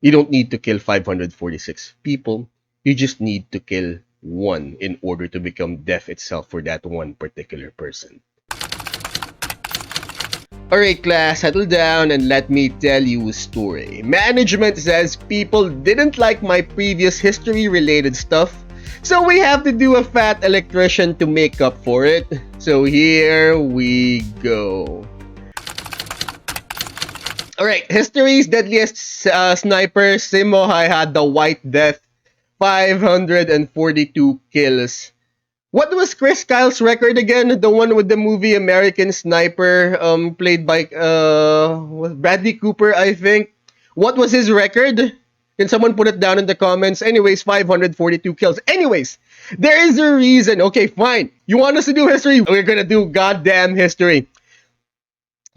You don't need to kill 546 people. You just need to kill one in order to become death itself for that one particular person. Alright class, settle down and let me tell you a story. Management says people didn't like my previous history related stuff, so we have to do a Fat Electrician to make up for it. So here we go. Alright, history's deadliest sniper, Simo Häyhä, the White Death, 542 kills. What was Chris Kyle's record again? The one with the movie American Sniper, played by Bradley Cooper, I think. What was his record? Can someone put it down in the comments? Anyways, 542 kills. Anyways, there is a reason. Okay, fine. You want us to do history? We're gonna do goddamn history.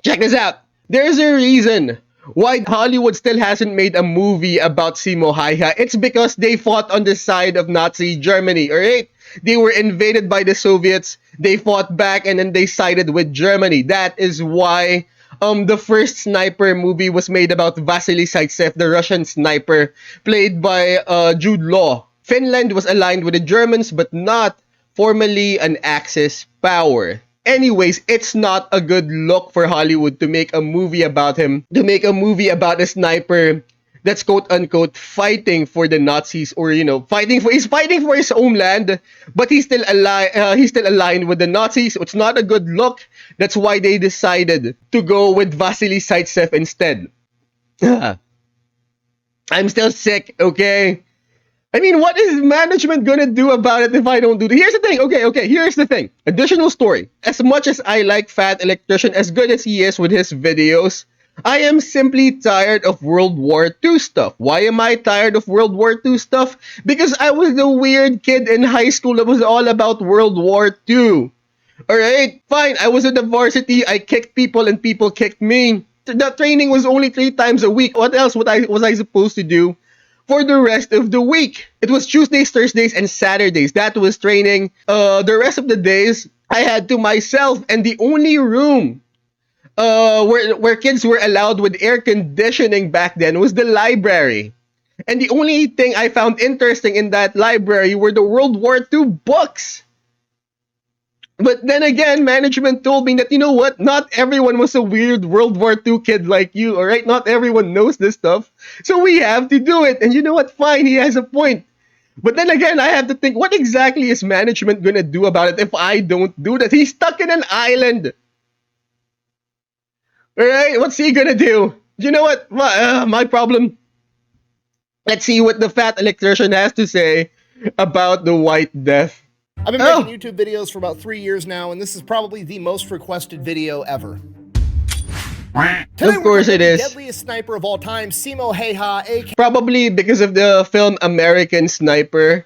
Check this out. There's a reason why Hollywood still hasn't made a movie about Simo Häyhä. It's because they fought on the side of Nazi Germany, alright? They were invaded by the Soviets, they fought back, and then they sided with Germany. That is why the first sniper movie was made about Vasily Zaitsev, the Russian sniper, played by Jude Law. Finland was aligned with the Germans, but not formally an Axis power. Anyways, it's not a good look for Hollywood to make a movie about him, to make a movie about a sniper that's quote unquote fighting for the Nazis, or he's fighting for his homeland, but he's still aligned with the Nazis. So it's not a good look. That's why they decided to go with Vasily Zaitsev instead. I'm still sick, okay? I mean, what is management gonna do about it if I don't do it? Here's the thing, okay, here's the thing. Additional story. As much as I like Fat Electrician, as good as he is with his videos, I am simply tired of World War II stuff. Why am I tired of World War II stuff? Because I was the weird kid in high school that was all about World War II. Alright, fine, I was at the varsity, I kicked people and people kicked me. The training was only 3 times a week. What else was I supposed to do for the rest of the week? It was Tuesdays, Thursdays, and Saturdays. That was training. The rest of the days, I had to myself, and the only room where kids were allowed with air conditioning back then was the library. And the only thing I found interesting in that library were the World War II books. But then again, management told me that, you know what, not everyone was a weird World War II kid like you, alright? Not everyone knows this stuff. So we have to do it. And you know what, fine, he has a point. But then again, I have to think, what exactly is management gonna do about it if I don't do that? He's stuck in an island. Alright, what's he gonna do? You know what, my problem. Let's see what the Fat Electrician has to say about the White Death. I've been making YouTube videos for about 3 years now, and this is probably the most requested video ever. Today Of course it is. The deadliest sniper of all time, Simo Häyhä, aka... Probably because of the film American Sniper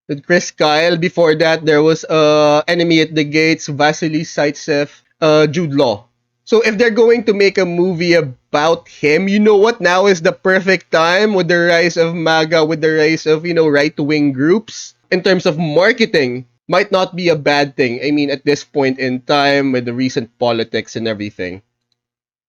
with Chris Kyle. Before that, there was Enemy at the Gates, Vasily Zaitsev, Jude Law. So if they're going to make a movie about him, you know what? Now is the perfect time with the rise of MAGA, with the rise of, right-wing groups. In terms of marketing, might not be a bad thing. I mean, at this point in time, with the recent politics and everything.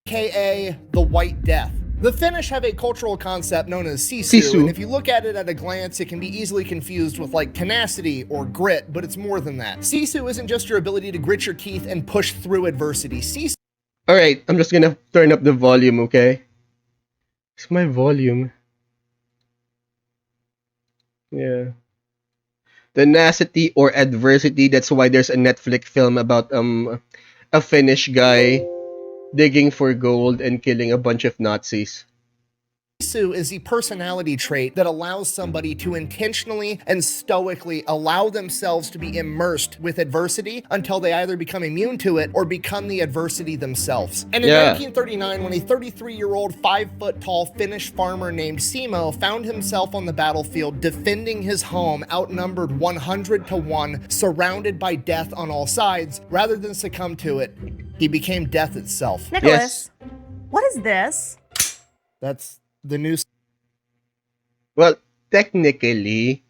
AKA the White Death. The Finnish have a cultural concept known as sisu, and if you look at it at a glance, it can be easily confused with like tenacity or grit, but it's more than that. Sisu isn't just your ability to grit your teeth and push through adversity. Sisu... Alright, I'm just gonna turn up the volume, okay? It's my volume. Yeah. Tenacity or adversity, that's why there's a Netflix film about a Finnish guy digging for gold and killing a bunch of Nazis. Sisu is the personality trait that allows somebody to intentionally and stoically allow themselves to be immersed with adversity until they either become immune to it or become the adversity themselves. And in 1939, when a 33-year-old, 5-foot-tall Finnish farmer named Simo found himself on the battlefield defending his home, outnumbered 100-1, surrounded by death on all sides, rather than succumb to it, he became death itself. Nicholas, what is this? That's the new... Well, technically,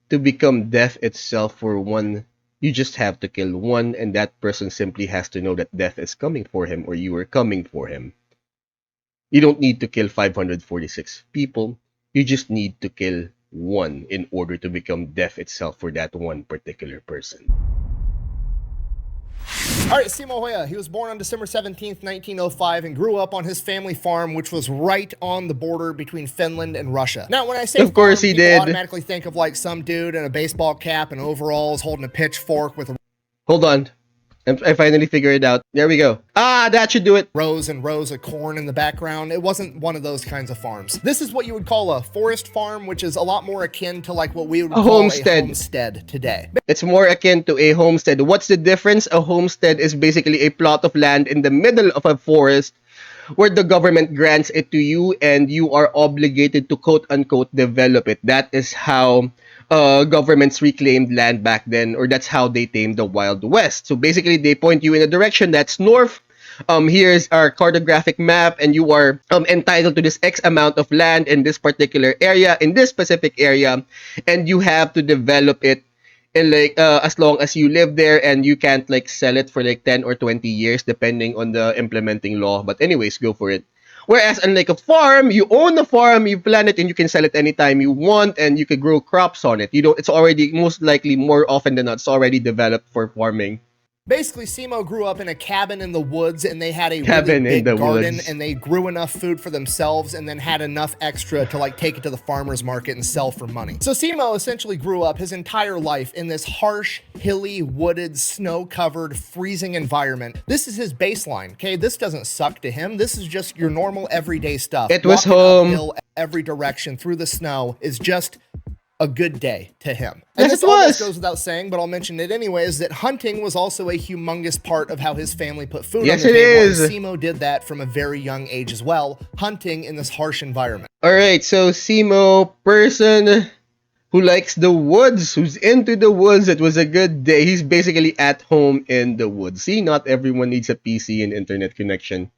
to become death itself for one, you just have to kill one, and that person simply has to know that death is coming for him, or you are coming for him. You don't need to kill 546 people. You just need to kill one in order to become death itself for that one particular person. All right, Simo Häyhä, he was born on December 17th, 1905, and grew up on his family farm, which was right on the border between Finland and Russia. Now, when I say Of course farm, he people did. automatically think of like some dude in a baseball cap and overalls holding a pitchfork with a Hold on. I finally figured it out. There we go. Ah, that should do it. rows and rows of corn in the background. It wasn't one of those kinds of farms. This is what you would call a forest farm, which is a lot more akin to like what we would call homestead. a homestead today. It's more akin to a homestead. What's the difference? A homestead is basically a plot of land in the middle of a forest where the government grants it to you and you are obligated to quote-unquote develop it. That is how governments reclaimed land back then, or that's how they tamed the Wild West. So basically, they point you in a direction that's north. Here's our cartographic map, and you are entitled to this X amount of land in this particular area, in this specific area, and you have to develop it in like as long as you live there, and you can't like sell it for like 10 or 20 years depending on the implementing law. But anyways, go for it. Whereas unlike a farm, you own the farm, you plant it, and you can sell it anytime you want, and you could grow crops on it. You don't. It's already most likely, more often than not, it's already developed for farming. Basically, Simo grew up in a cabin in the woods, and they had a Cabin really in big the garden, woods. and they grew enough food for themselves and then had enough extra to like take it to the farmer's market and sell for money. So Simo essentially grew up his entire life in this harsh, hilly, wooded, snow-covered, freezing environment. This is his baseline, okay? This doesn't suck to him. This is just your normal everyday stuff. It was Walking home. uphill every direction through the snow is just a good day to him. Yes, And this it almost was. goes without saying, but I'll mention it anyways, that hunting was also a humongous part of how his family put food Yes, on the it table. is. And Simo did that from a very young age as well, hunting in this harsh environment. Alright, so Simo, person who likes the woods, who's into the woods, it was a good day. He's basically at home in the woods. See, not everyone needs a PC and internet connection.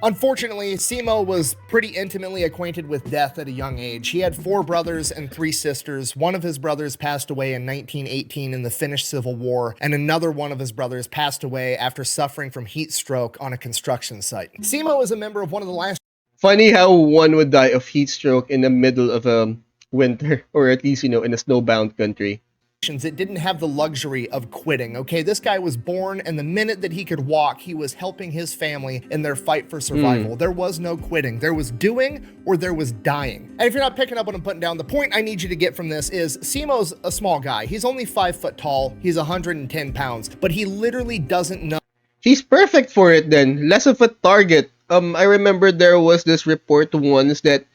Unfortunately, Simo was pretty intimately acquainted with death at a young age. He had 4 brothers and 3 sisters. One of his brothers passed away in 1918 in the Finnish Civil War, and another one of his brothers passed away after suffering from heat stroke on a construction site. Simo is a member of one of the last Funny how one would die of heat stroke in the middle of a winter, or at least, in a snowbound country. that didn't have the luxury of quitting, okay? This guy was born, and the minute that he could walk, he was helping his family in their fight for survival. There was no quitting. There was doing or there was dying. And if you're not picking up what I'm putting down, the point I need you to get from this is Simo's a small guy. He's only 5 foot tall. He's 110 pounds, but he literally doesn't know. He's perfect for it then. Less of a target. I remember there was this report once that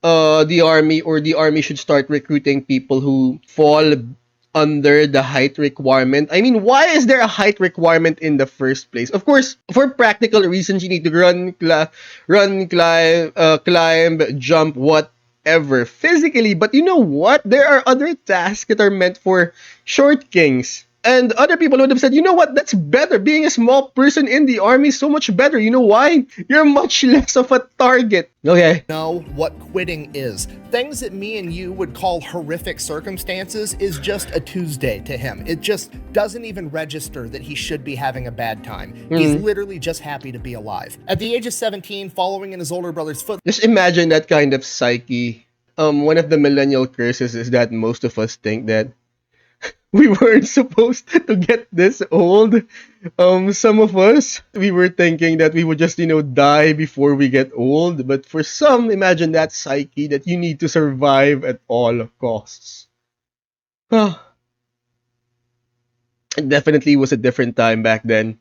the army should start recruiting people who fall under the height requirement. I mean, why is there a height requirement in the first place? Of course, for practical reasons, you need to climb, jump, whatever, physically. But you know what? There are other tasks that are meant for short kings. And other people would have said, you know what, that's better. Being a small person in the army is so much better. You know why? You're much less of a target. Okay. Know what quitting is. Things that me and you would call horrific circumstances is just a Tuesday to him. It just doesn't even register that he should be having a bad time. He's literally just happy to be alive. At the age of 17, following in his older brother's footsteps, Just imagine that kind of psyche. One of the millennial curses is that most of us think that we weren't supposed to get this old. Some of us, we were thinking that we would just, die before we get old. But for some, imagine that psyche that you need to survive at all costs. It definitely was a different time back then.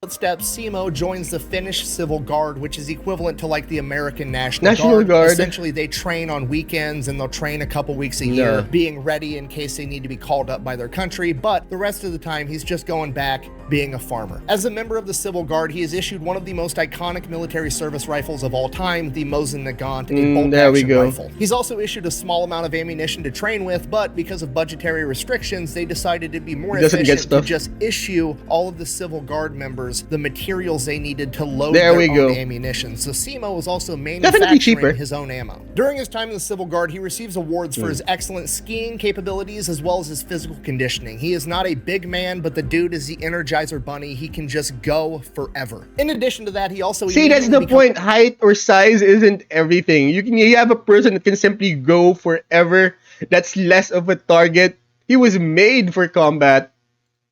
Simo joins the Finnish Civil Guard, which is equivalent to like the American National National Guard. Essentially, they train on weekends and they'll train a couple weeks a year, being ready in case they need to be called up by their country. But the rest of the time, he's just going back being a farmer. As a member of the Civil Guard, he is issued one of the most iconic military service rifles of all time, the Mosin Nagant, a bolt-action rifle. He's also issued a small amount of ammunition to train with, but because of budgetary restrictions, they decided it'd be more efficient to just issue all of the Civil Guard members the materials they needed to load their own ammunition. So Simo was also manufacturing his own ammo. During his time in the Civil Guard, he receives awards for his excellent skiing capabilities as well as his physical conditioning. He is not a big man, but the dude is the energetic Energizer Bunny, he can just go forever. In addition to that, he also See, that's the point. Height or size isn't everything. You have a person that can simply go forever. That's less of a target. He was made for combat.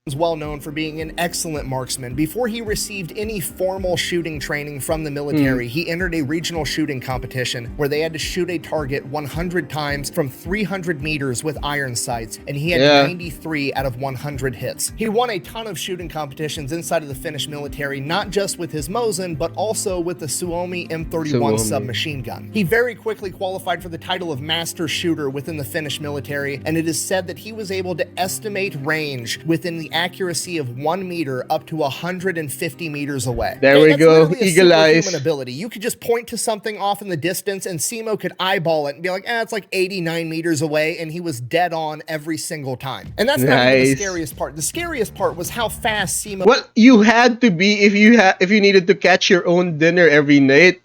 Was well known for being an excellent marksman. Before he received any formal shooting training from the military, he entered a regional shooting competition where they had to shoot a target 100 times from 300 meters with iron sights, and he had 93 out of 100 hits. He won a ton of shooting competitions inside of the Finnish military, not just with his Mosin, but also with the Suomi M31 submachine gun. He very quickly qualified for the title of master shooter within the Finnish military, and it is said that he was able to estimate range within the accuracy of 1 meter up to 150 meters away. There we go, eagle eyes. Human ability. You could just point to something off in the distance and Simo could eyeball it and be like, it's like 89 meters away, and he was dead on every single time. And that's not even the scariest part. The scariest part was how fast Simo... Well, you had to be if you needed to catch your own dinner every night.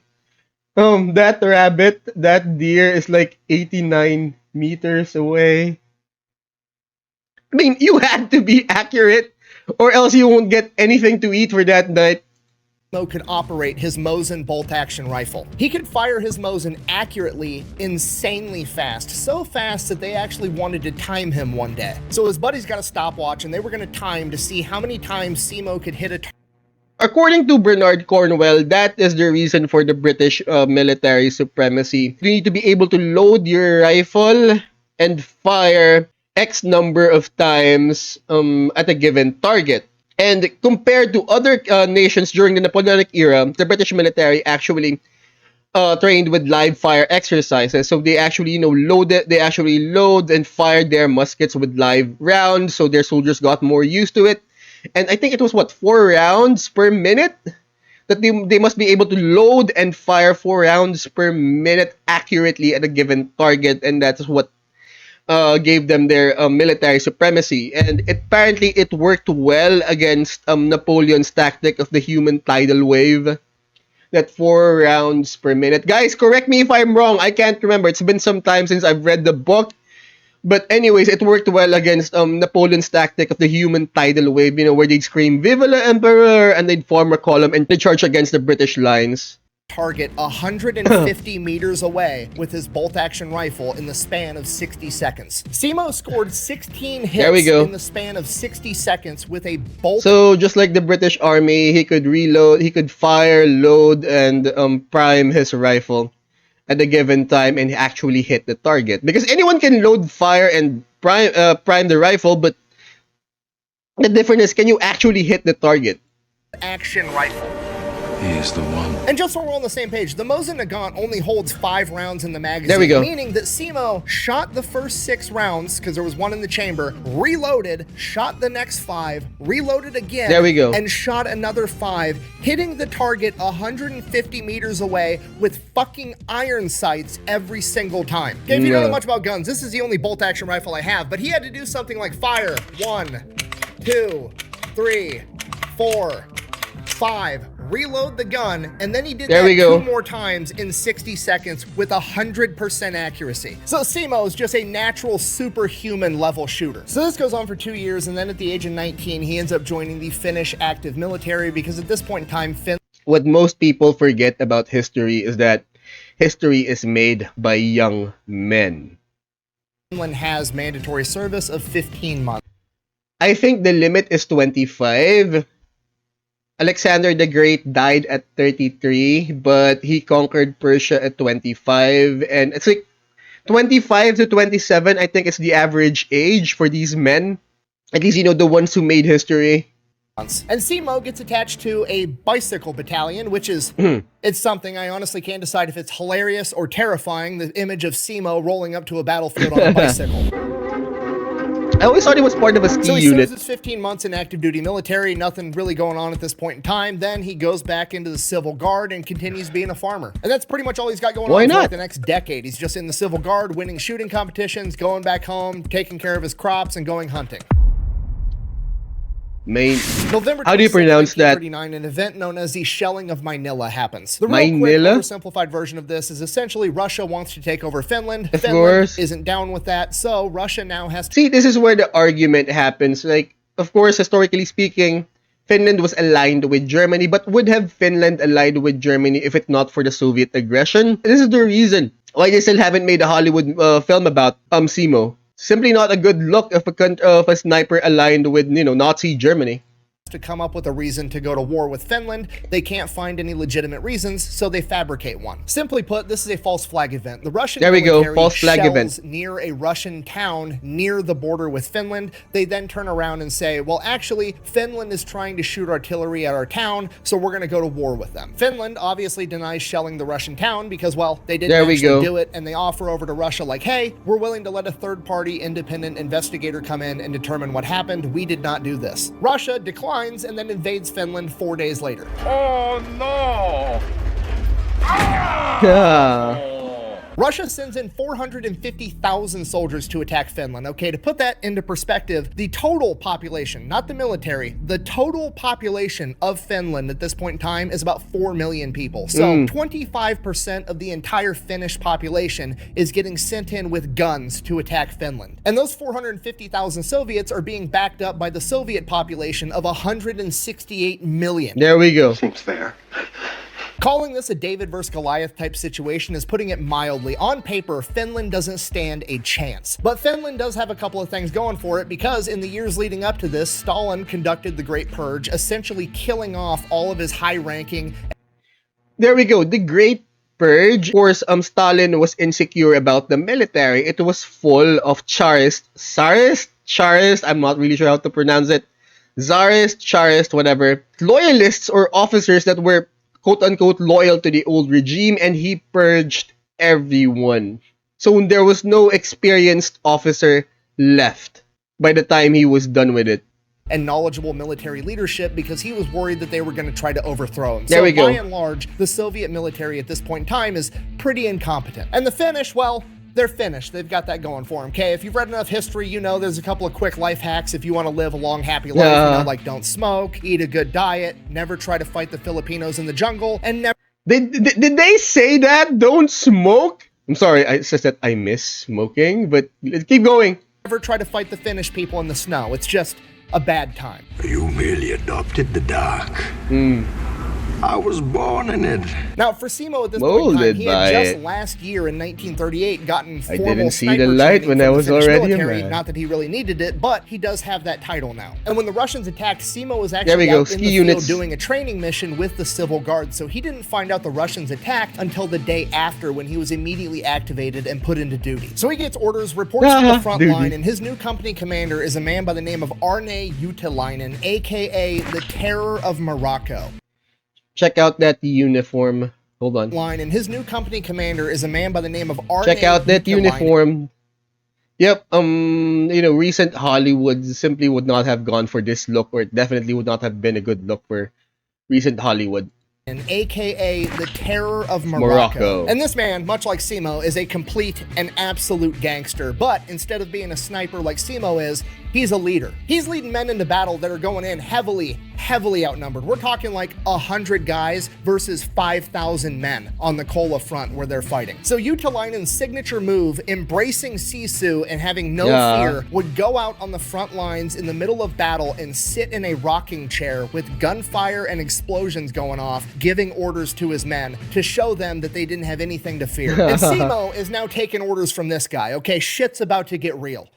That rabbit, that deer is like 89 meters away. I mean, you had to be accurate, or else you won't get anything to eat for that night. Simo could operate his Mosin bolt-action rifle. He could fire his Mosin accurately, insanely fast, so fast that they actually wanted to time him one day. So his buddies got a stopwatch, and they were going to time to see how many times Simo could hit a target. According to Bernard Cornwell, that is the reason for the British military supremacy. You need to be able to load your rifle and fire X number of times at a given target. And compared to other nations during the Napoleonic era, the British military actually trained with live fire exercises. So they actually, load and fired their muskets with live rounds, so their soldiers got more used to it. And I think it was 4 rounds per minute that they must be able to load and fire 4 rounds per minute accurately at a given target, and that's what gave them their military supremacy. And apparently it worked well against Napoleon's tactic of the human tidal wave, that 4 rounds per minute. Guys, correct me if I'm wrong. I can't remember. It's been some time since I've read the book. But anyways, it worked well against Napoleon's tactic of the human tidal wave, where they'd scream, "Vive l'Empereur!" and they'd form a column and they'd charge against the British lines. Target 150 meters away with his bolt-action rifle in the span of 60 seconds. Simo scored 16 hits in the span of 60 seconds with a bolt. So just like the British Army, he could reload, he could fire, load, and prime his rifle at a given time and actually hit the target. Because anyone can load, fire, and prime the rifle, but the difference is, can you actually hit the target? Action rifle. He is the one. And just so we're on the same page, the Mosin Nagant only holds 5 rounds in the magazine. There we go. Meaning that Simo shot the first 6 rounds, because there was 1 in the chamber, reloaded, shot the next 5, reloaded again. There we go. And shot another 5, hitting the target 150 meters away with fucking iron sights every single time. Okay, if you don't know much about guns, this is the only bolt-action rifle I have, but he had to do something like fire 1, 2, 3, 4, 5, reload the gun, and then he did that 2 more times in 60 seconds with 100% accuracy. So Simo is just a natural superhuman level shooter. So this goes on for 2 years, and then at the age of 19, he ends up joining the Finnish active military, because at this point in time, what most people forget about history is that history is made by young men. Finland has mandatory service of 15 months. I think the limit is 25. Alexander the Great died at 33, but he conquered Persia at 25, and it's like 25 to 27, I think, is the average age for these men. At least, the ones who made history. And Simo gets attached to a bicycle battalion, which is, it's something I honestly can't decide if it's hilarious or terrifying, the image of Simo rolling up to a battlefield on a bicycle. I always thought he was part of a ski so he unit. serves his 15 months in active duty military, nothing really going on at this point in time. Then he goes back into the Civil Guard and continues being a farmer. And that's pretty much all he's got going on for like the next decade. He's just in the Civil Guard, winning shooting competitions, going back home, taking care of his crops, and going hunting. November How do you pronounce that? An event known as the Shelling of Manila happens. The real Manila? quick, oversimplified version of this is essentially Russia wants to take over Finland. Finland isn't down with that, so Russia now has to... See, this is where the argument happens. Like, of course, historically speaking, Finland was aligned with Germany, but would have Finland aligned with Germany if it not for the Soviet aggression? This is the reason why they still haven't made a Hollywood film about Simo. Simply not a good look if a sniper aligned with, you know, Nazi Germany. To come up with a reason to go to war with Finland, they can't find any legitimate reasons, so they fabricate one. Simply put, this is a false flag event. The Russian military false flag shells event near a Russian town near the border with Finland. They then turn around and say, well, actually, Finland is trying to shoot artillery at our town, so we're going to go to war with them. Finland obviously denies shelling the Russian town because, well, they didn't actually do it, and they offer over to Russia like, hey, we're willing to let a third-party independent investigator come in and determine what happened. We did not do this. Russia declines and then invades Finland 4 days later. Oh no! Russia sends in 450,000 soldiers to attack Finland. Okay, to put that into perspective, the total population, not the military, the total population of Finland at this point in time is about 4 million people. So 25% of the entire Finnish population is getting sent in with guns to attack Finland. And those 450,000 Soviets are being backed up by the Soviet population of 168 million. There we go. Seems fair. Calling this a David versus Goliath type situation is putting it mildly. On paper, Finland doesn't stand a chance. But Finland does have a couple of things going for it because in the years leading up to this, Stalin conducted the Great Purge, essentially killing off all of his high-ranking. There we go. The Great Purge. Of course, Stalin was insecure about the military. It was full of Tsarist, I'm not really sure how to pronounce it. Tsarist, whatever. Loyalists or officers that were quote-unquote loyal to the old regime, and he purged everyone. So there was no experienced officer left by the time he was done with it. And knowledgeable military leadership because he was worried that they were going to try to overthrow him. There we go. By and large, the Soviet military at this point in time is pretty incompetent. And the Finnish, well, they're Finnish. They've got that going for them. Okay, if you've read enough history, you know there's a couple of quick life hacks if you want to live a long, happy life. You know, like don't smoke, eat a good diet, never try to fight the Filipinos in the jungle, and never... Did they say that? Don't smoke? I'm sorry, I said that I miss smoking, but let's keep going. Never try to fight the Finnish people in the snow. It's just a bad time. You merely adopted the dark. I was born in it. Now, for Simo at this point in time, he had just last year in 1938 gotten formal I didn't see sniper the light training when from I the was Finnish already military. a man. Not that he really needed it, but he does have that title now. And when the Russians attacked, Simo was There actually we go, out in ski the units. field doing a training mission with the Civil Guard, so he didn't find out the Russians attacked until the day after when he was immediately activated and put into duty. So he gets orders, reports to the front line, and his new company commander is a man by the name of Arne Juutilainen, aka the Terror of Morocco. Check out that uniform. Hold on. And his new company commander is a man by the name of Arne Check out that Juutilainen. uniform. Yep, you know, recent Hollywood simply would not have gone for this look, or it definitely would not have been a good look for recent Hollywood. AKA the Terror of Morocco. And this man, much like Simo, is a complete and absolute gangster, but instead of being a sniper like Simo is, he's a leader. He's leading men into battle that are going in heavily outnumbered. We're talking like 100 guys versus 5,000 men on the Kola front where they're fighting. So Juutilainen's signature move, embracing Sisu and having no fear, would go out on the front lines in the middle of battle and sit in a rocking chair with gunfire and explosions going off, giving orders to his men to show them that they didn't have anything to fear. And Simo is now taking orders from this guy. Okay, shit's about to get real.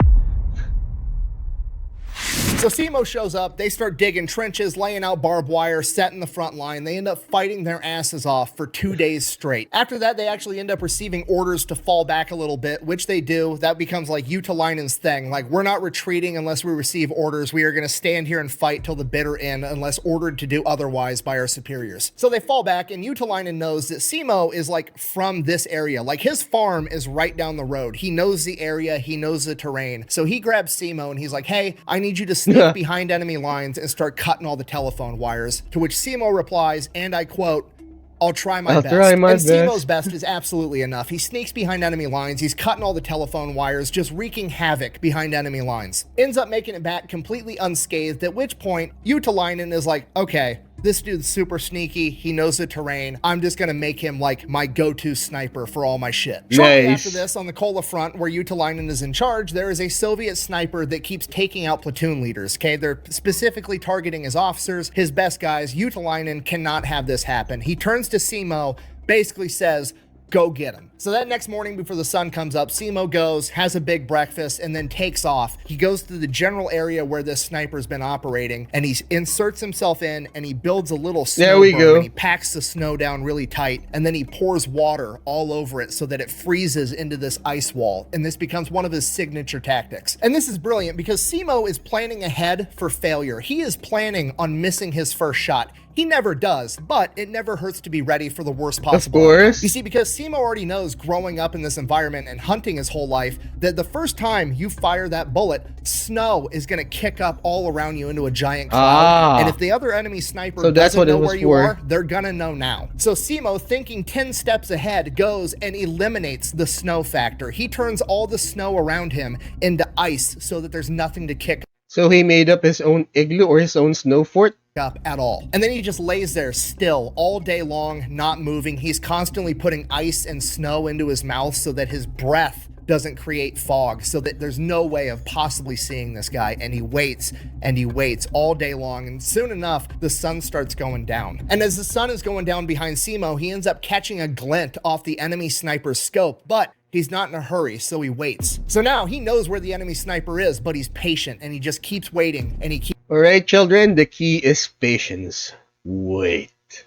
So Simo shows up, they start digging trenches, laying out barbed wire, setting the front line. They end up fighting their asses off for 2 days straight. After that, they actually end up receiving orders to fall back a little bit, which they do. That becomes like Juutilainen's thing. Like, we're not retreating unless we receive orders. We are going to stand here and fight till the bitter end unless ordered to do otherwise by our superiors. So they fall back, and Juutilainen knows that Simo is like from this area. Like, his farm is right down the road. He knows the area, he knows the terrain. So he grabs Simo and he's like, hey, I need you to sneak behind enemy lines and start cutting all the telephone wires. To which Simo replies, and I quote, I'll try my best. And Simo's best is absolutely enough. He sneaks behind enemy lines. He's cutting all the telephone wires, just wreaking havoc behind enemy lines. Ends up making it back completely unscathed, at which point Juutilainen is like, okay, This dude's super sneaky. He knows the terrain. I'm just gonna make him like my go-to sniper for all my shit. Shortly Nice. after this, on the Kola front, where Utalainen is in charge, there is a Soviet sniper that keeps taking out platoon leaders. Okay, they're specifically targeting his officers, his best guys. Utalainen cannot have this happen. He turns to Simo, basically says, go get him. So that next morning before the sun comes up, Simo goes, has a big breakfast, and then takes off. He goes to the general area where this sniper's been operating, and he inserts himself in, and he builds a little snow There we berm, go. and he packs the snow down really tight, and then he pours water all over it so that it freezes into this ice wall, and this becomes one of his signature tactics. And this is brilliant because Simo is planning ahead for failure. He is planning on missing his first shot. He never does, but it never hurts to be ready for the worst possible. course. You see, because Simo already knows growing up in this environment and hunting his whole life that the first time you fire that bullet, snow is going to kick up all around you into a giant cloud. Ah. And if the other enemy sniper So that's doesn't what it know was where you for. are, they're going to know now. So Simo, thinking 10 steps ahead, goes and eliminates the snow factor. He turns all the snow around him into ice so that there's nothing to kick So he made up his own igloo or his own snow fort. up at all. And then he just lays there still all day long, not moving. He's constantly putting ice and snow into his mouth so that his breath doesn't create fog, so that there's no way of possibly seeing this guy. And he waits all day long, and soon enough the sun starts going down. And as the sun is going down behind Simo, he ends up catching a glint off the enemy sniper's scope, but he's not in a hurry, so he waits. So now he knows where the enemy sniper is, but he's patient, and he just keeps waiting, and he keeps Alright, children, the key is patience. Wait.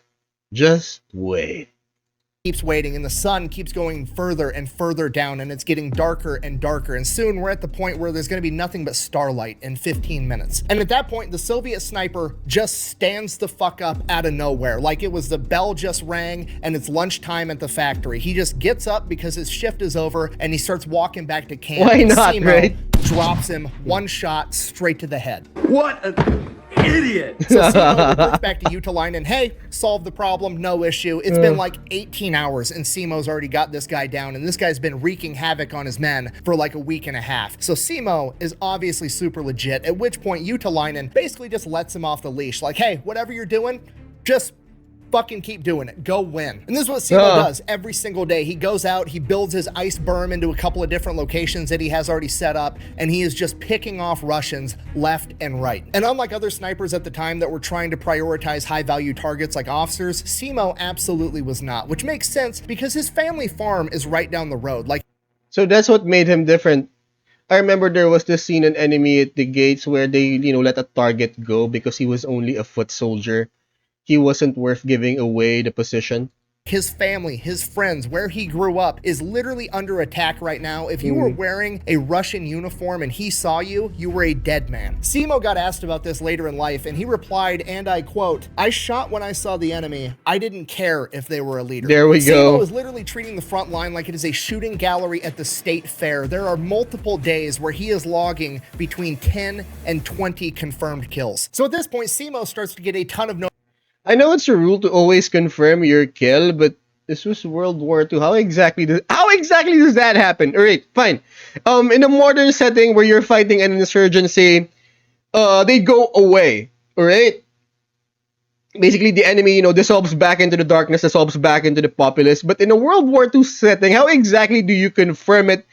Just wait. waiting, and the sun keeps going further and further down, and it's getting darker and darker, and soon we're at the point where there's going to be nothing but starlight in 15 minutes. And at that point, the Soviet sniper just stands the fuck up out of nowhere, like it was the bell just rang and it's lunchtime at the factory. He just gets up because his shift is over, and he starts walking back to camp. Why And not, Simo right? drops him one shot straight to the head. What an idiot! So Simo reports back to Utalainen, hey, solved the problem, no issue. It's been like 18 hours, and Simo's already got this guy down, and this guy's been wreaking havoc on his men for like a week and a half. So Simo is obviously super legit, at which point Utalainen basically just lets him off the leash. Like, hey, whatever you're doing, just fucking keep doing it. Go win. And this is what Simo does every single day. He goes out, he builds his ice berm into a couple of different locations that he has already set up, and he is just picking off Russians left and right. And unlike other snipers at the time that were trying to prioritize high value targets like officers, Simo absolutely was not, which makes sense because his family farm is right down the road. Like, So that's what made him different. I remember there was this scene in Enemy at the Gates where they, let a target go because he was only a foot soldier. He wasn't worth giving away the position. his family, his friends, where he grew up is literally under attack right now. If you were wearing a Russian uniform and he saw you, you were a dead man. Simo got asked about this later in life, and he replied, and I quote, "I shot when I saw the enemy. I didn't care if they were a leader." There we go. Simo is literally treating the front line like it is a shooting gallery at the state fair. There are multiple days where he is logging between 10 and 20 confirmed kills. So at this point, Simo starts to get a ton of I know it's a rule to always confirm your kill, but this was World War II. How exactly does that happen? Alright, fine. In a modern setting where you're fighting an insurgency, they go away. Alright? Basically, the enemy, dissolves back into the darkness, dissolves back into the populace. But in a World War II setting, how exactly do you confirm it?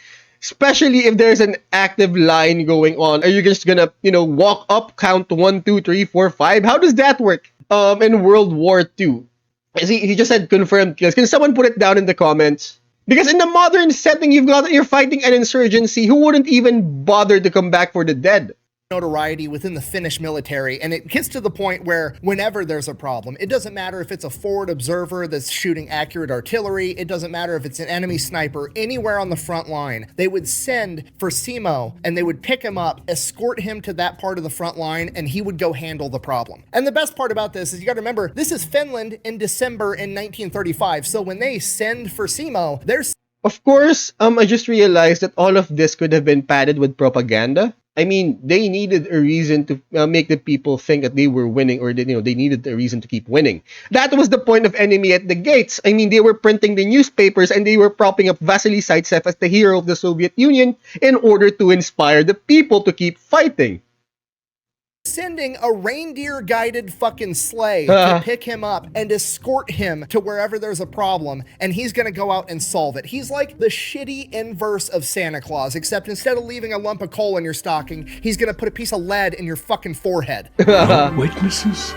Especially if there's an active line going on. Are you just gonna, walk up, count 1, 2, 3, 4, 5? How does that work? In World War II. He just said confirmed kills. Can someone put it down in the comments? Because in the modern setting, you're fighting an insurgency who wouldn't even bother to come back for the dead. notoriety within the Finnish military, and it gets to the point where whenever there's a problem, it doesn't matter if it's a forward observer that's shooting accurate artillery, it doesn't matter if it's an enemy sniper, anywhere on the front line, they would send for Simo and they would pick him up, escort him to that part of the front line, and he would go handle the problem. And the best part about this is you got to remember, this is Finland in December in 1935, so when they send for Simo, there's Of course, I just realized that all of this could have been padded with propaganda. I mean, they needed a reason to make the people think that they were winning, or that, they needed a reason to keep winning. That was the point of Enemy at the Gates. I mean, they were printing the newspapers and they were propping up Vasily Zaitsev as the hero of the Soviet Union in order to inspire the people to keep fighting. sending a reindeer-guided fucking sleigh to pick him up and escort him to wherever there's a problem, and he's gonna go out and solve it. He's like the shitty inverse of Santa Claus, except instead of leaving a lump of coal in your stocking, he's gonna put a piece of lead in your fucking forehead. No witnesses?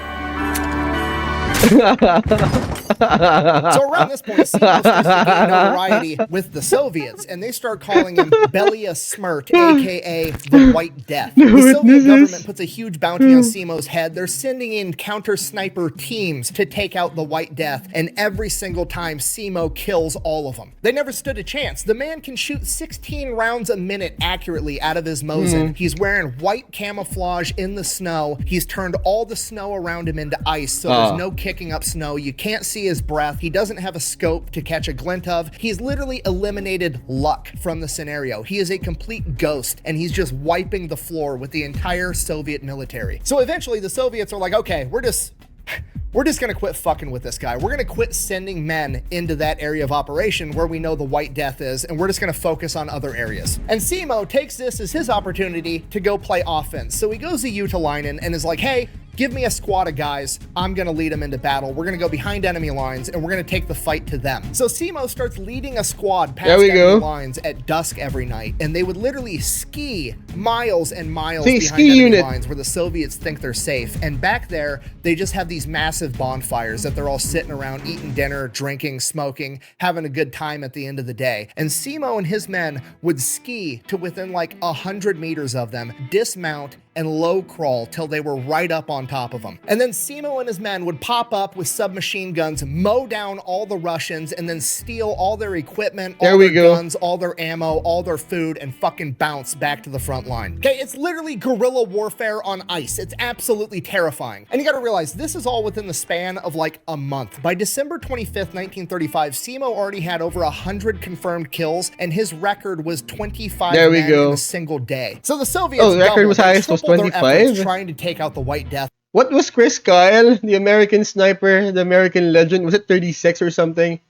So around this point, Simo starts to gain notoriety with the Soviets, and they start calling him Belia Smirt, aka the White Death. The Soviet government puts a huge bounty on Simo's head. They're sending in counter-sniper teams to take out the White Death, and every single time, Simo kills all of them. They never stood a chance. The man can shoot 16 rounds a minute accurately out of his Mosin. He's wearing white camouflage in the snow. He's turned all the snow around him into ice, so there's no kicking up snow. You can't see his breath. He doesn't have a scope to catch a glint of. He's literally eliminated luck from the scenario. He is a complete ghost, and he's just wiping the floor with the entire Soviet military. So eventually the Soviets are like, okay, we're just gonna quit fucking with this guy. We're gonna quit sending men into that area of operation where we know the White Death is, and we're just gonna focus on other areas. And Simo takes this as his opportunity to go play offense. So he goes to Utalainen and is like, hey, give me a squad of guys. I'm gonna lead them into battle. We're gonna go behind enemy lines, and we're gonna take the fight to them. So Simo starts leading a squad past enemy lines at dusk every night, and they would literally ski miles and miles behind enemy lines where the Soviets think they're safe. And back there, they just have these massive bonfires that they're all sitting around eating dinner, drinking, smoking, having a good time at the end of the day. And Simo and his men would ski to within like 100 meters of them, dismount, and low crawl till they were right up on top of them. And then Simo and his men would pop up with submachine guns, mow down all the Russians, and then steal all their equipment, all their guns, all their ammo, all their food, and fucking bounce back to the front line. Okay, it's literally guerrilla warfare on ice. It's absolutely terrifying. And you gotta realize, this is all within the span of like a month. By December 25th, 1935, Simo already had over 100 confirmed kills, and his record was 25 men in a single day. So the Soviets the record was highest, was 25? Trying to take out the White Death. What was Chris Kyle, the American sniper, the American legend? Was it 36 or something?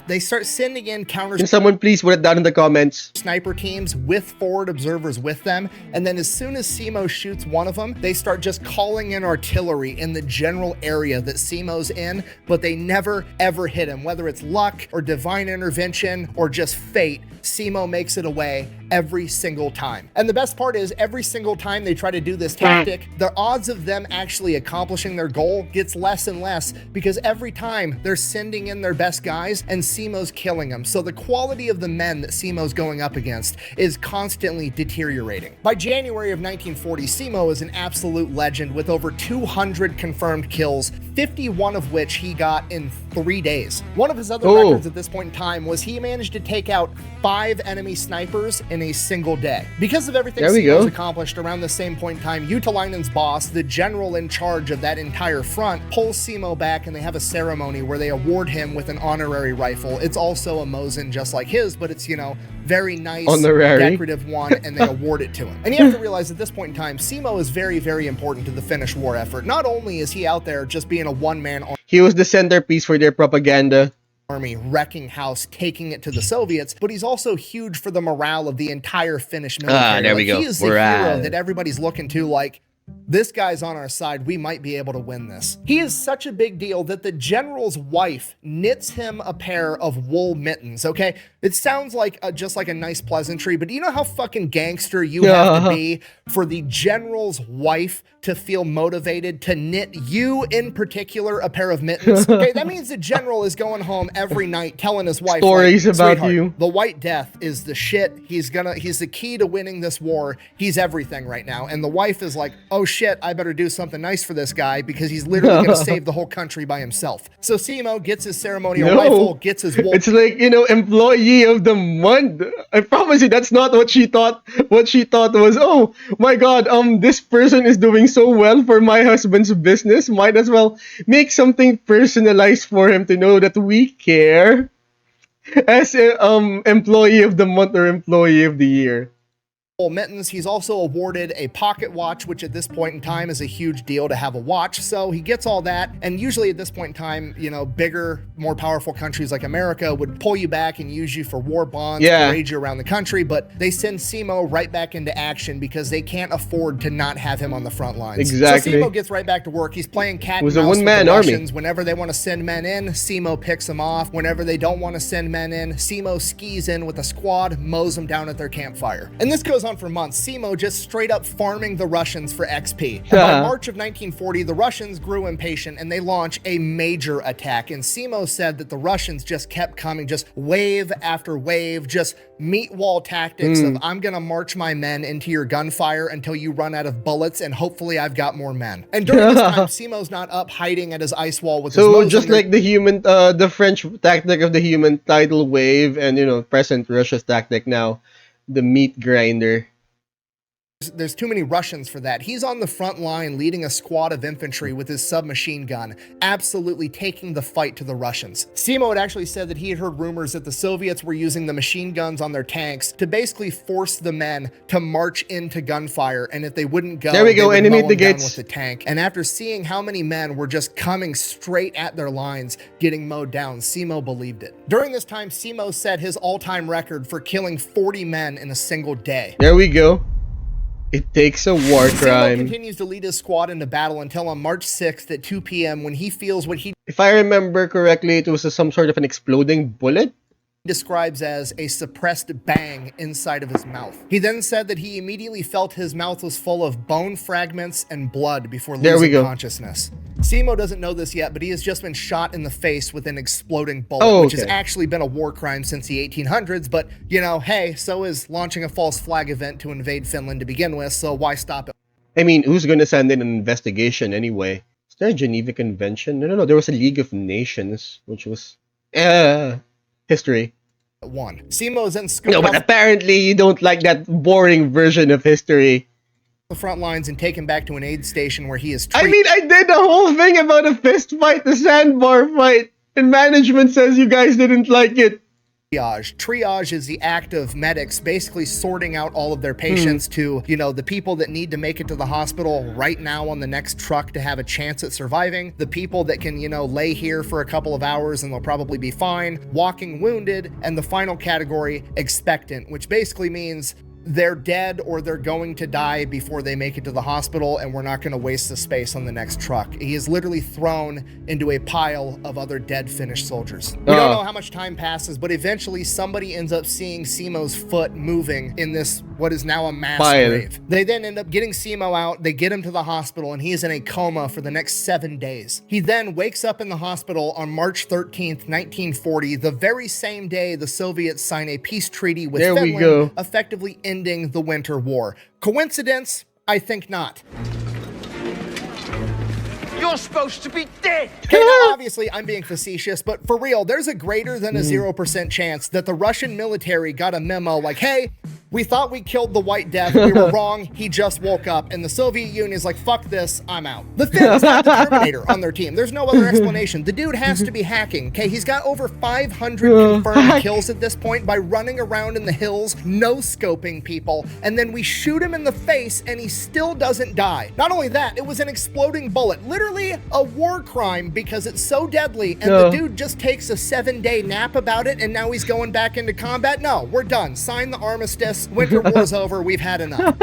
They start sending in counter. Can someone please put it down in the comments? Sniper teams with forward observers with them, and then as soon as Simo shoots one of them, they start just calling in artillery in the general area that Simo's in, but they never ever hit him. Whether it's luck or divine intervention or just fate, Simo makes it away every single time. And the best part is, every single time they try to do this tactic, the odds of them actually accomplishing their goal gets less and less, because every time they're sending in their best guys and Simo's killing them. So the quality of the men that Simo's going up against is constantly deteriorating. By January of 1940, Simo is an absolute legend with over 200 confirmed kills, 51 of which he got in 3 days. One of his other records at this point in time was he managed to take out 5 enemy snipers in a single day. Because of everything Simo's accomplished around the same point in time, Utalainen's boss, the general in charge of that entire front, pulls Simo back, and they have a ceremony where they award him with an honorary rifle. It's also a Mosin just like his, but it's, you know, very nice, decorative one, and they award it to him. And you have to realize at this point in time, Simo is very, very important to the Finnish war effort. Not only is he out there just being a one-man army, he was the centerpiece for their propaganda. Wrecking house, taking it to the Soviets, but he's also huge for the morale of the entire Finnish military. There we go. He is the hero that everybody's looking to, like, this guy's on our side, we might be able to win this. He is such a big deal that the general's wife knits him a pair of wool mittens, okay? It sounds like just like a nice pleasantry, but do you know how fucking gangster you have to be for the general's wife to feel motivated to knit you in particular a pair of mittens? Okay, that means the general is going home every night telling his wife stories about you. The White Death is the shit. He's the key to winning this war. He's everything right now. And the wife is like, oh shit, I better do something nice for this guy because he's literally gonna save the whole country by himself. So Simo gets his ceremonial rifle, gets his wool. It's like, you know, employee of the month. I promise you, that's not what she thought. What she thought was, oh my god, this person is doing so well for my husband's business. Might as well make something personalized for him to know that we care. As a employee of the month or employee of the year. mittens. He's also awarded a pocket watch, which at this point in time is a huge deal to have a watch. So he gets all that. And usually at this point in time, you know, bigger, more powerful countries like America would pull you back and use you for war bonds, parade you around the country. But they send Simo right back into action because they can't afford to not have him on the front lines. Exactly. So Simo gets right back to work. He's playing cat and mouse a with one-man the army. Russians. Whenever they want to send men in, Simo picks them off. Whenever they don't want to send men in, Simo skis in with a squad, mows them down at their campfire. And this goes on for months. Simo just straight up farming the Russians for XP. And by March of 1940, the Russians grew impatient and they launch a major attack. And Simo said that the Russians just kept coming, just wave after wave, just meat wall tactics of I'm gonna march my men into your gunfire until you run out of bullets and hopefully I've got more men. And during this time, Simo's not up hiding at his ice wall with his So Mosin. just like the French tactic of the human tidal wave and, you know, present Russia's tactic now, the meat grinder. There's too many Russians for that. He's on the front line leading a squad of infantry with his submachine gun, absolutely taking the fight to the Russians. Simo had actually said that he had heard rumors that the Soviets were using the machine guns on their tanks to basically force the men to march into gunfire, and if they wouldn't go, there we go, they would enemy mow at the them down gates. with the tank. And after seeing how many men were just coming straight at their lines, getting mowed down, Simo believed it. During this time, Simo set his all-time record for killing 40 men in a single day. There we go. It takes a war Simo crime. continues to lead his squad into battle until on March 6th at 2 p.m. when he feels what he If I remember correctly, it was some sort of an exploding bullet. describes as a suppressed bang inside of his mouth. He then said that he immediately felt his mouth was full of bone fragments and blood before There we losing go. consciousness. Simo doesn't know this yet, but he has just been shot in the face with an exploding bullet, Oh, which has okay. actually been a war crime since the 1800s. But, you know, hey, so is launching a false flag event to invade Finland to begin with, so why stop it? I mean, who's gonna send in an investigation anyway? Is there a Geneva Convention? No. There was a League of Nations, which was history. One. Simo is then scooped No, but off apparently you don't like that boring version of history. the front lines and taken back to an aid station where he is I treated. mean, I did the whole thing about a fist fight, the sandbar fight, and management says you guys didn't like it. Triage. Triage is the act of medics basically sorting out all of their patients to, you know, the people that need to make it to the hospital right now on the next truck to have a chance at surviving, the people that can, you know, lay here for a couple of hours and they'll probably be fine, walking wounded, and the final category, expectant, which basically means they're dead or they're going to die before they make it to the hospital, and we're not going to waste the space on the next truck. He is literally thrown into a pile of other dead Finnish soldiers. We don't know how much time passes, but eventually somebody ends up seeing Simo's foot moving in this, what is now a mass Pile. grave. They then end up getting Simo out, they get him to the hospital, and he is in a coma for the next 7 days. He then wakes up in the hospital on March 13th, 1940, the very same day the Soviets sign a peace treaty with There we Finland, go. effectively ending the Winter War. Coincidence? I think not. You're supposed to be dead! Okay, now obviously I'm being facetious, but for real, there's a greater than a 0% chance that the Russian military got a memo like, hey, we thought we killed the White Death, we were wrong, he just woke up, and the Soviet Union is like, fuck this, I'm out. The Finns have the Terminator on their team. There's no other explanation. The dude has to be hacking, okay? He's got over 500 confirmed kills at this point by running around in the hills, no-scoping people, and then we shoot him in the face and he still doesn't die. Not only that, it was an exploding bullet, literally a war crime because it's so deadly, and the dude just takes a 7-day nap about it and now he's going back into combat. No, we're done. Sign the armistice. Winter War's over. We've had enough.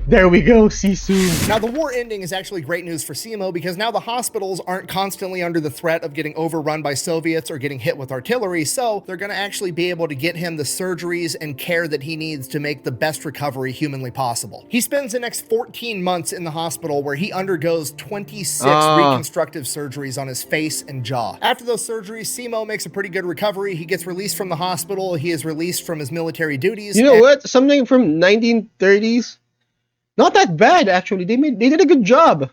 There we go, Sisu. Now, the war ending is actually great news for Simo because now the hospitals aren't constantly under the threat of getting overrun by Soviets or getting hit with artillery, so they're going to actually be able to get him the surgeries and care that he needs to make the best recovery humanly possible. He spends the next 14 months in the hospital where he undergoes 26 reconstructive surgeries on his face and jaw. After those surgeries, Simo makes a pretty good recovery. He gets released from the hospital. He is released from his military duties. You know what? Something from 1930s. Not that bad, actually. They did a good job.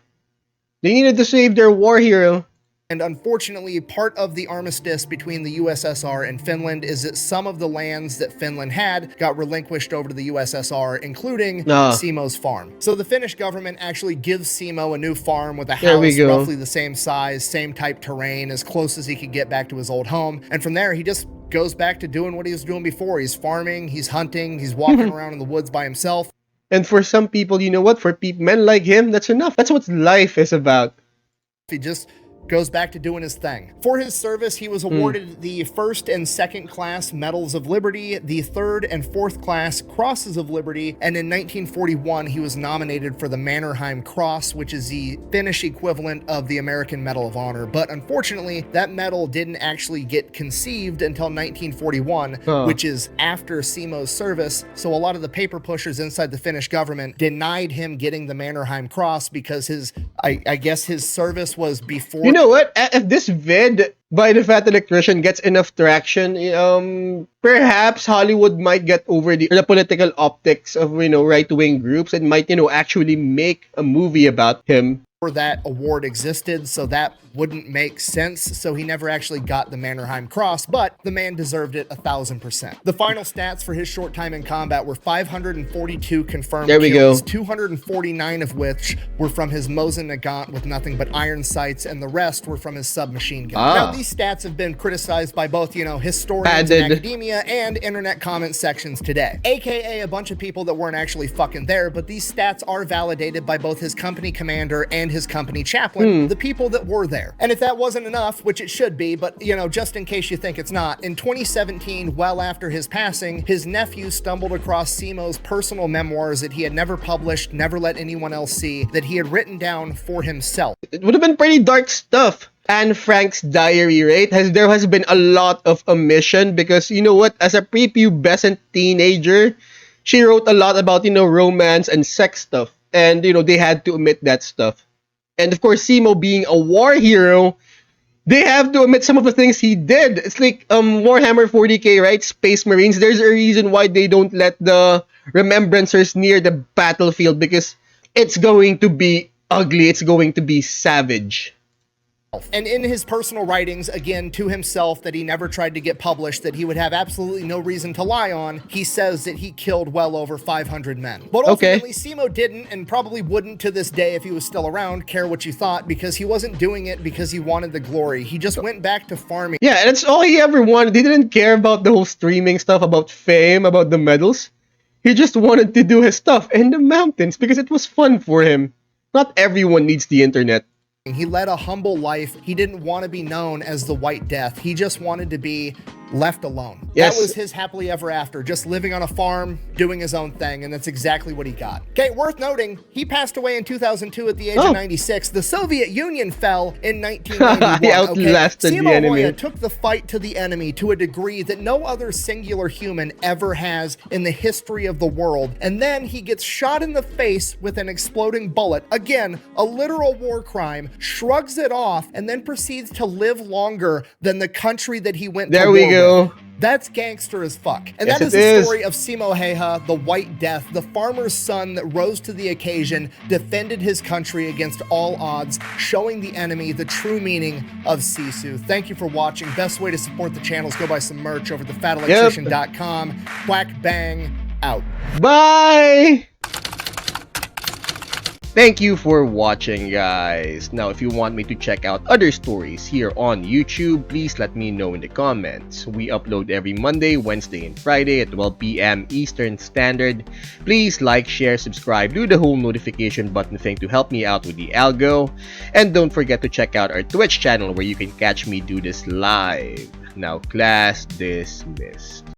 They needed to save their war hero. And unfortunately, part of the armistice between the USSR and Finland is that some of the lands that Finland had got relinquished over to the USSR, including Simo's farm. So the Finnish government actually gives Simo a new farm with a house roughly the same size, same type terrain, as close as he could get back to his old home. And from there, he just goes back to doing what he was doing before. He's farming, he's hunting, he's walking around in the woods by himself. And for some people, you know what? For men like him, that's enough. That's what life is about. He just goes back to doing his thing. For his service, he was awarded the 1st and 2nd class Medals of Liberty, the 3rd and 4th class Crosses of Liberty, and in 1941, he was nominated for the Mannerheim Cross, which is the Finnish equivalent of the American Medal of Honor. But unfortunately, that medal didn't actually get conceived until 1941, which is after Simo's service. So a lot of the paper pushers inside the Finnish government denied him getting the Mannerheim Cross because I guess his service was before. You know what? If this vid by the Fat Electrician gets enough traction, perhaps Hollywood might get over the political optics of, right-wing groups and might, actually make a movie about him. That award existed, so that wouldn't make sense. So he never actually got the Mannerheim Cross, but the man deserved it 1000%. The final stats for his short time in combat were 542 confirmed kills, 249 of which were from his Mosin Nagant with nothing but iron sights, and the rest were from his submachine gun. Now, these stats have been criticized by both, historians in academia and internet comment sections today, aka a bunch of people that weren't actually fucking there, but these stats are validated by both his company commander and his company chaplain, the people that were there. And if that wasn't enough, which it should be, but just in case you think it's not, in 2017, well after his passing, his nephew stumbled across Simo's personal memoirs that he had never published, never let anyone else see, that he had written down for himself. It would have been pretty dark stuff. Anne Frank's diary, right? There has been a lot of omission because, as a prepubescent teenager, she wrote a lot about, romance and sex stuff. And, they had to omit that stuff. And of course, Simo being a war hero, they have to omit some of the things he did. It's like Warhammer 40k, right? Space Marines. There's a reason why they don't let the remembrancers near the battlefield because it's going to be ugly. It's going to be savage. And in his personal writings, again, to himself, that he never tried to get published, that he would have absolutely no reason to lie on, he says that he killed well over 500 men. But ultimately, Simo didn't, and probably wouldn't to this day if he was still around, care what you thought, because he wasn't doing it because he wanted the glory. He just went back to farming. Yeah, and that's all he ever wanted. He didn't care about the whole streaming stuff, about fame, about the medals. He just wanted to do his stuff in the mountains because it was fun for him. Not everyone needs the internet. He led a humble life. He didn't want to be known as the White Death. He just wanted to be left alone. Yes. That was his happily ever after, just living on a farm, doing his own thing, and that's exactly what he got. Okay, worth noting, he passed away in 2002 at the age of 96. The Soviet Union fell in 1991. He outlasted the enemy. Simo Häyhä took the fight to the enemy to a degree that no other singular human ever has in the history of the world. And then he gets shot in the face with an exploding bullet. Again, a literal war crime, shrugs it off, and then proceeds to live longer than the country that he went to war with. There we go. That's gangster as fuck. And yes, that is the story of Simo Häyhä, the White Death, the farmer's son that rose to the occasion, defended his country against all odds, showing the enemy the true meaning of Sisu. Thank you for watching. Best way to support the channel is go buy some merch over at thefatelectrician.com. Quack bang out. Bye! Thank you for watching, guys. Now, if you want me to check out other stories here on YouTube, please let me know in the comments. We upload every Monday, Wednesday, and Friday at 12 p.m. Eastern Standard. Please like, share, subscribe, do the whole notification button thing to help me out with the algo. And don't forget to check out our Twitch channel where you can catch me do this live. Now, class dismissed.